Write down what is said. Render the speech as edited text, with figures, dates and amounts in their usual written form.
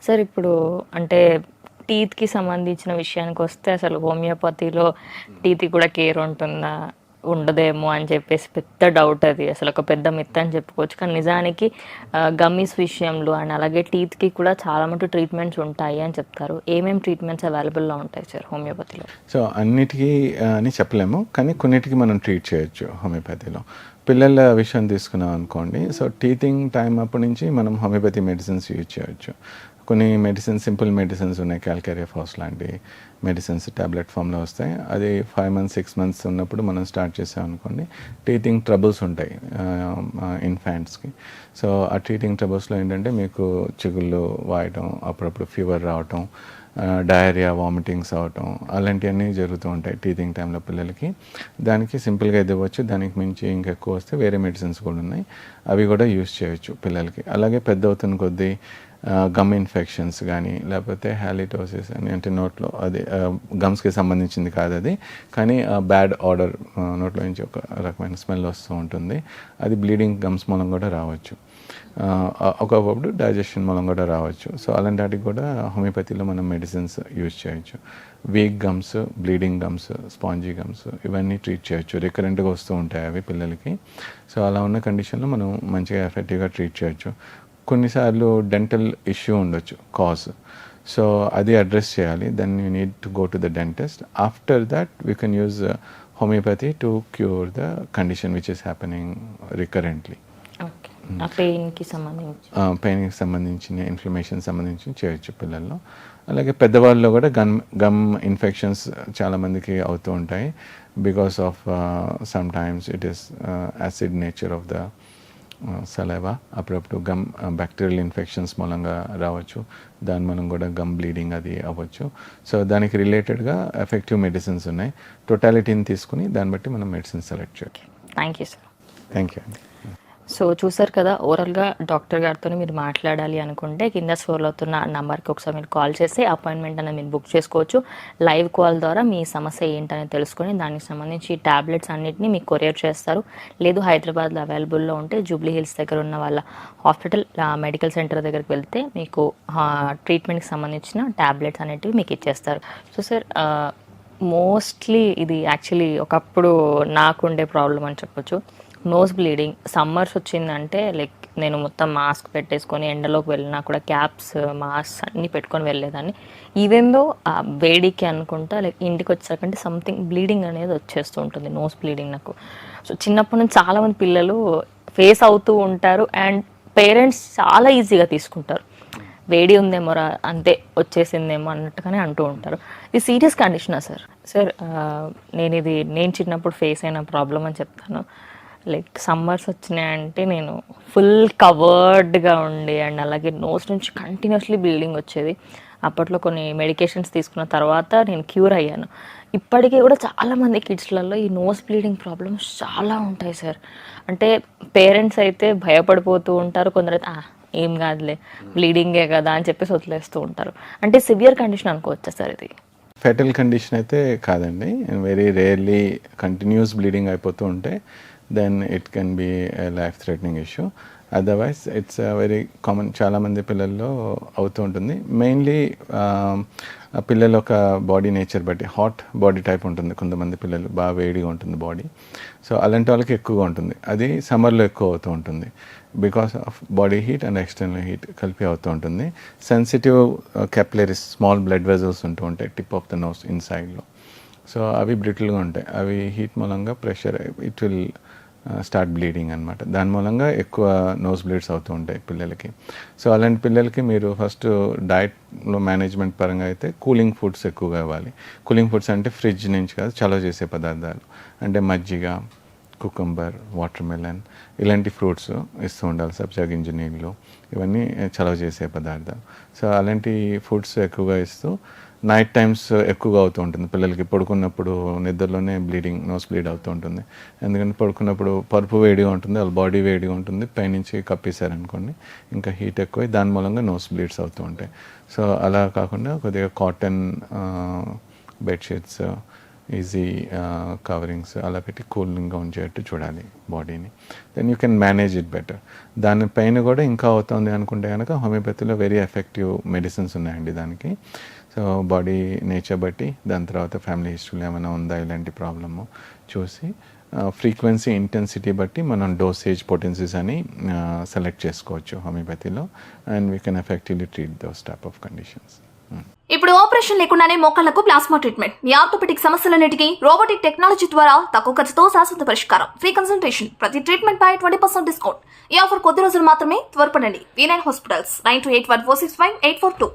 Sir ఇప్పుడు అంటే టీత్‌కి సంబంధించిన విషయానికొస్తే అసలు హోమియోపతిలో టీత్‌కి కూడా కేర్ ఉంటుందా? ఉండదేమో అని చెప్పేసి పెద్ద డౌట్ అది. అసలొక పెద్ద మిత్ అని చెప్పుకోవచ్చు. కానీ నిజానికి గమ్మీస్ విషయంలో అండ్ అలాగే టీత్‌కి కూడా చాలా మటుకు ట్రీట్మెంట్స్ ఉంటాయి అని చెప్తారు. ఏమేం ట్రీట్మెంట్స్ అవైలబుల్‌లో ఉంటాయి సార్ హోమియోపతిలో? సో అన్నిటికీ అని చెప్పలేము, కానీ కొన్నిటికి మనం ట్రీట్ చేయొచ్చు హోమియోపతిలో. పిల్లల విషయం తీసుకున్నాం అనుకోండి, సో టీతింగ్ టైం అప్పటి నుంచి మనం హోమియోపతి మెడిసిన్స్ యూజ్ చేయొచ్చు. కొన్ని మెడిసిన్స్, సింపుల్ మెడిసిన్స్ ఉన్నాయి, క్యాల్కేరియా ఫాస్ లాంటి మెడిసిన్స్ ట్యాబ్లెట్ ఫామ్లో వస్తాయి. అది 5 months 6 months ఉన్నప్పుడు మనం స్టార్ట్ చేసాం అనుకోండి, టీతింగ్ ట్రబుల్స్ ఉంటాయి ఇన్ఫాంట్స్కి. సో ఆ టీతింగ్ ట్రబుల్స్లో ఏంటంటే మీకు చిగుళ్ళు వాయటం, అప్పుడప్పుడు ఫీవర్ రావటం, డయేరియా, వామిటింగ్స్ అవటం, అలాంటివన్నీ జరుగుతూ ఉంటాయి టీతింగ్ టైంలో పిల్లలకి. దానికి సింపుల్గా ఇది ఇవ్వచ్చు. దానికి మించి ఇంకెక్కువ వస్తే వేరే మెడిసిన్స్ కూడా ఉన్నాయి, అవి కూడా యూస్ చేయొచ్చు పిల్లలకి. అలాగే పెద్ద అవుతున్న కొద్దీ గమ్ ఇన్ఫెక్షన్స్ కానీ, లేకపోతే హాలిటోసిస్ అని, అంటే నోట్లో అది గమ్స్కి సంబంధించింది కాదు అది, కానీ బ్యాడ్ ఆర్డర్, నోట్లో నుంచి ఒక రకమైన స్మెల్ వస్తూ ఉంటుంది. అది బ్లీడింగ్ గమ్స్ మూలం కూడా రావచ్చు, ఒకప్పుడు డైజెషన్ మూలం కూడా రావచ్చు. సో అలాంటి వాటికి కూడా హోమియోపతిలో మనం మెడిసిన్స్ యూజ్ చేయొచ్చు. Weak gums, bleeding gums, spongy gums, ఇవన్నీ ట్రీట్ చేయొచ్చు. రికరెంట్గా వస్తూ ఉంటాయి అవి పిల్లలకి. సో అలా ఉన్న కండిషన్లో మనం మంచిగా ఎఫెక్టివ్గా ట్రీట్ చేయొచ్చు. కొన్నిసార్లు డెంటల్ ఇష్యూ ఉండొచ్చు కాజ్, సో అది అడ్రస్ చేయాలి. Then you need to go to the dentist. After that we can use homeopathy to cure the condition which is happening recurrently. Okay. ఆ పెయిన్‌కి సంబంధించి. పెయిన్కి సంబంధించిన, ఇన్ఫ్లమేషన్ సంబంధించి చేయొచ్చు పిల్లల్లో. అలాగే పెద్దవాళ్ళలో కూడా గమ్ ఇన్ఫెక్షన్స్ చాలామందికి అవుతూ ఉంటాయి. Because of some times it is acid nature of the saliva. అప్పుడప్పుడు గమ్ బ్యాక్టీరియల్ ఇన్ఫెక్షన్స్ మూలంగా రావచ్చు. దాని మనం కూడా గమ్ బ్లీడింగ్ అది అవ్వచ్చు. సో దానికి రిలేటెడ్గా ఎఫెక్టివ్ మెడిసిన్స్ ఉన్నాయి. టోటాలిటీని తీసుకుని దాన్ని బట్టి మనం మెడిసిన్ సెలెక్ట్ చేయొచ్చు. Thank you sir. Thank you అండి. సో చూసారు కదా, ఓవరాల్గా డాక్టర్ గారితో మీరు మాట్లాడాలి అనుకుంటే కింద స్క్రోల్ అవుతున్న నంబర్కి ఒకసారి మీరు కాల్ చేసి అపాయింట్మెంట్ అనేది మీరు బుక్ చేసుకోవచ్చు. లైవ్ కాల్ ద్వారా మీ సమస్య ఏంటనేది తెలుసుకొని దానికి సంబంధించి ట్యాబ్లెట్స్ అన్నింటినీ మీకు కొరియర్ చేస్తారు. లేదు హైదరాబాద్లో అవైలబుల్లో ఉంటే జూబ్లీ హిల్స్ దగ్గర ఉన్న వాళ్ళ హాస్పిటల్ మెడికల్ సెంటర్ దగ్గరికి వెళ్తే మీకు ట్రీట్మెంట్కి సంబంధించిన ట్యాబ్లెట్స్ అనేటివి మీకు ఇచ్చేస్తారు. సో సార్, మోస్ట్లీ ఇది యాక్చువల్లీ ఒకప్పుడు నాకుండే ప్రాబ్లం అని చెప్పొచ్చు. నోస్ బ్లీడింగ్ సమ్మర్స్ వచ్చిందంటే లైక్ నేను మొత్తం మాస్క్ పెట్టేసుకొని ఎండలోకి వెళ్ళినా కూడా క్యాప్స్, మాస్క్ అన్నీ పెట్టుకొని వెళ్ళేదాన్ని. ఈవెందో ఆ వేడికి అనుకుంటా లైక్ ఇంటికి వచ్చాకంటే సంథింగ్ బ్లీడింగ్ అనేది వచ్చేస్తూ ఉంటుంది, నోస్ బ్లీడింగ్ నాకు. సో చిన్నప్పటి నుంచి చాలామంది పిల్లలు ఫేస్ అవుతూ ఉంటారు అండ్ పేరెంట్స్ చాలా ఈజీగా తీసుకుంటారు. వేడి ఉందేమోరా, అంతే వచ్చేసిందేమో అన్నట్టుగానే అంటూ ఉంటారు. ఇది సీరియస్ కండిషనా సార్? సార్, నేను చిన్నప్పుడు ఫేస్ అయిన ప్రాబ్లం అని చెప్తాను. లైక్ సమ్మర్స్ వచ్చినాయంటే నేను ఫుల్ కవర్డ్గా ఉండి అండ్ అలాగే నోస్ నుంచి కంటిన్యూస్లీ బ్లీడింగ్ వచ్చేది. అప్పట్లో కొన్ని మెడికేషన్స్ తీసుకున్న తర్వాత నేను క్యూర్ అయ్యాను. ఇప్పటికీ కూడా చాలామంది కిడ్స్లలో ఈ నోస్ బ్లీడింగ్ ప్రాబ్లమ్స్ చాలా ఉంటాయి సార్. అంటే పేరెంట్స్ అయితే భయపడిపోతూ ఉంటారు, కొందరైతే ఏం కాదులే బ్లీడింగే కదా అని చెప్పేసి వదిలేస్తూ ఉంటారు. అంటే సివియర్ కండిషన్ అనుకోవచ్చా సార్ ఇది? ఫెటల్ కండిషన్ అయితే కాదండి. వెరీ రేర్లీ కంటిన్యూస్ బ్లీడింగ్ అయిపోతూ ఉంటే then it can be a life threatening issue. Otherwise it's a very common, చాలామంది పిల్లల్లో అవుతూ ఉంటుంది. మెయిన్లీ పిల్లల ఒక బాడీ నేచర్ బట్టి హాట్ బాడీ టైప్ ఉంటుంది. కొంతమంది పిల్లలు బాగా వేడిగా ఉంటుంది బాడీ. సో అలాంటి వాళ్ళకి ఎక్కువగా ఉంటుంది. అది సమ్మర్లో ఎక్కువ అవుతూ ఉంటుంది. Because of body heat and external heat కలిపి అవుతూ ఉంటుంది. Sensitive capillaries, small blood vessels ఉంటూ ఉంటాయి టిప్ ఆఫ్ ద నోస్ ఇన్సైడ్లో. సో అవి బ్రిటిల్గా ఉంటాయి. అవి హీట్ మూలంగా pressure it will start bleeding అనమాట. దాని మూలంగా ఎక్కువ నోస్ బ్లీడ్స్ అవుతూ ఉంటాయి పిల్లలకి. సో అలాంటి పిల్లలకి మీరు ఫస్ట్ డైట్లో మేనేజ్మెంట్ పరంగా అయితే కూలింగ్ ఫుడ్స్ ఎక్కువగా ఇవ్వాలి. కూలింగ్ ఫుడ్స్ అంటే ఫ్రిడ్జ్ నుంచి కాదు, చలవ చేసే పదార్థాలు అంటే మజ్జిగ, కుకుంబర్, వాటర్ మెలన్, ఇలాంటి ఫ్రూట్స్ ఇస్తూ ఉండాలి. సబ్జా గింజ నీళ్ళు, ఇవన్నీ చలవ చేసే పదార్థాలు. సో అలాంటి ఫుడ్స్ ఎక్కువగా ఇస్తూ, నైట్ టైమ్స్ ఎక్కువగా అవుతూ ఉంటుంది పిల్లలకి. పడుకున్నప్పుడు నిద్రలోనే బ్లీడింగ్, నోస్ బ్లీడ్ అవుతూ ఉంటుంది. ఎందుకంటే పడుకున్నప్పుడు పరుపు వేడిగా ఉంటుంది, వాళ్ళ బాడీ వేడిగా ఉంటుంది, పైనుంచి కప్పేశారనుకోండి ఇంకా హీట్ ఎక్కువ, దాని మూలంగా నోస్ బ్లీడ్స్ అవుతూ ఉంటాయి. సో అలా కాకుండా కొద్దిగా కాటన్ బెడ్షీట్స్, ఈజీ కవరింగ్స్ అలా పెట్టి కూలింగ్గా ఉంచేటట్టు చూడాలి బాడీని. Then you can manage it better. దానిపైన కూడా ఇంకా అవుతుంది అనుకుంటే కనుక హోమియోపతిలో వెరీ ఎఫెక్టివ్ మెడిసిన్స్ ఉన్నాయండి దానికి. సో బాడీ నేచర్ బట్టి, దాని తర్వాత ఫ్యామిలీ హిస్టరీలో ఏమైనా ఉందా ఇలాంటి ప్రాబ్లము చూసి ఫ్రీక్వెన్సీ ఇంటెన్సిటీ బట్టి మనం డోసేజ్ పొటెన్సీస్ అని సెలెక్ట్ చేసుకోవచ్చు హోమియోపతిలో. And we can effectively treat those type of conditions. ఇప్పుడు ఆపరేషన్ లేకుండానే మోకాళ్లకు ప్లాస్మా ట్రీట్మెంట్, మీ ఆర్థోపెటిక్ సమస్యలన్నిటికీ రోబోటిక్ టెక్నాలజీ ద్వారా తక్కువ ఖర్చుతో శాశ్వత పరిష్కారం, ఫ్రీ కన్సల్టేషన్, ప్రతి ట్రీట్మెంట్ పై 20% డిస్కౌంట్. ఈ ఆఫర్ కొద్ది రోజులు మాత్రమే, త్వరపడండి. V9 hospitals 9281465842.